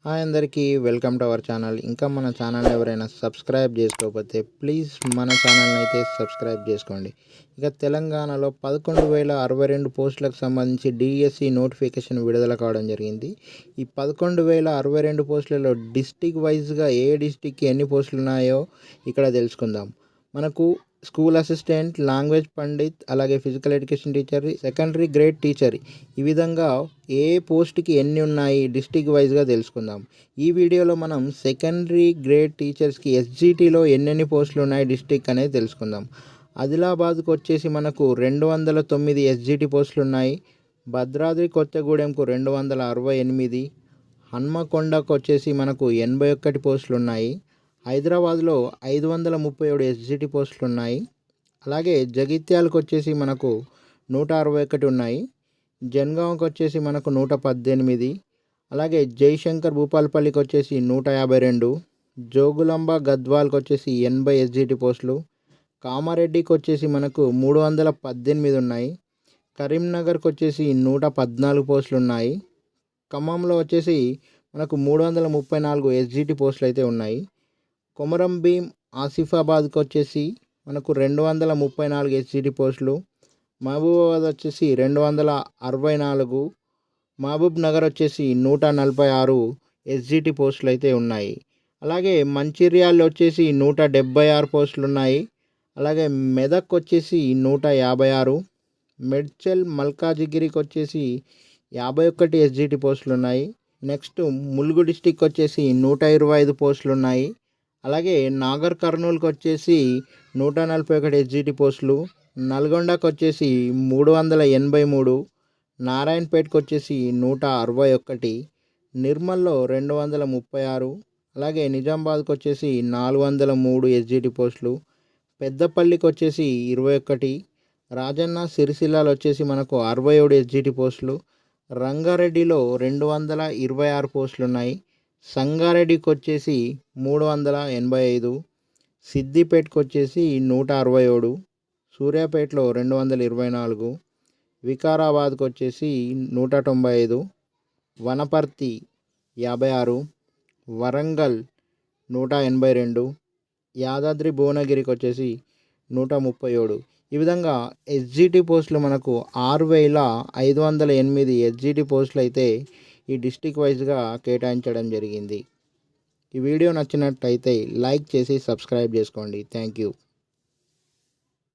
Hi అందరికీ welcome to our channel. ఇంకా మన ఛానల్ ఎవరైనా సబ్స్క్రైబ్ చేసుకోకపోతే ప్లీజ్ మన ఛానల్ని అయితే సబ్స్క్రైబ్ చేసుకోండి. ఇక తెలంగాణలో 11,062 పోస్టులకు సంబంధించి డిఎస్సి నోటిఫికేషన్ విడుదల కావడం జరిగింది. ఈ 11,062 పోస్టులలో డిస్టిక్ వైజ్గా ఏ డిస్టిక్కి ఎన్ని పోస్టులు ఉన్నాయో ఇక్కడ తెలుసుకుందాం. మనకు స్కూల్ అసిస్టెంట్, లాంగ్వేజ్ పండిత్, అలాగే physical education teacher, secondary grade teacher, ఈ విధంగా ఏ పోస్ట్కి ఎన్ని ఉన్నాయి డిస్టిక్ వైజ్గా తెలుసుకుందాం. ఈ వీడియోలో మనం సెకండరీ గ్రేడ్ టీచర్స్కి ఎస్జిటిలో ఎన్నెన్ని పోస్టులు ఉన్నాయి డిస్టిక్ అనేది తెలుసుకుందాం. ఆదిలాబాద్కు వచ్చేసి మనకు 209 ఎస్జిటి పోస్టులు ఉన్నాయి. భద్రాద్రి కొత్తగూడెంకు 268, హన్మకొండకు వచ్చేసి మనకు 81 పోస్టులు ఉన్నాయి. హైదరాబాద్లో 537 ఎస్జిటి పోస్టులు ఉన్నాయి. అలాగే జగిత్యాలకు వచ్చేసి మనకు 161 ఉన్నాయి. జనగాంకి వచ్చేసి మనకు 118, అలాగే జయశంకర్ భూపాలపల్లికి వచ్చేసి 152, జోగులాంబ గద్వాల్కి వచ్చేసి 80 ఎస్జిటి పోస్టులు, కామారెడ్డికి వచ్చేసి మనకు 318 ఉన్నాయి. కరీంనగర్కి వచ్చేసి 114 పోస్టులు ఉన్నాయి. ఖమ్మంలో వచ్చేసి మనకు 334 ఎస్జిటి పోస్టులు అయితే ఉన్నాయి. కొమరం భీం ఆసిఫాబాద్కి వచ్చేసి మనకు 234 ఎస్జిటి పోస్టులు, మహబూబాబాద్ వచ్చేసి 264, మహబూబ్ నగర్ వచ్చేసి 146 ఎస్జిటి పోస్టులు అయితే ఉన్నాయి. అలాగే మంచిర్యాలలో వచ్చేసి 176 పోస్టులు ఉన్నాయి. అలాగే మెదక్ వచ్చేసి 156, మేడ్చల్ మల్కాజిగిరికి వచ్చేసి 51 ఎస్జిటి పోస్టులు ఉన్నాయి. నెక్స్ట్ ములుగు డిస్టిక్ వచ్చేసి 125 పోస్టులు ఉన్నాయి. అలాగే నాగర్ కర్నూలుకి వచ్చేసి 141 ఎస్జిటి పోస్టులు, నల్గొండకు వచ్చేసి 383, నారాయణపేటకు వచ్చేసి 161, నిర్మల్లో 236, అలాగే నిజామాబాద్కి వచ్చేసి 403 ఎస్జిటి పోస్టులు, పెద్దపల్లికి వచ్చేసి 21, రాజన్న సిరిసిల్లాలో వచ్చేసి మనకు 67 ఎస్జిటి పోస్టులు, రంగారెడ్డిలో 226 పోస్టులు ఉన్నాయి. సంగారెడ్డికి వచ్చేసి 385, సిద్దిపేటకు వచ్చేసి 167, సూర్యాపేటలో 224, వికారాబాద్కు వచ్చేసి 195, వనపర్తి 56, వరంగల్ 182, యాదాద్రి భువనగిరికి వచ్చేసి 137. ఈ విధంగా ఎస్జిటి పోస్టులు మనకు 6,508 ఎస్జిటి పోస్టులు అయితే ఈ డిస్టిక్ వైజ్గా కేటాయించడం జరిగింది. ఈ వీడియో నచ్చినట్టయితే లైక్ చేసి సబ్స్క్రైబ్ చేసుకోండి. Thank you.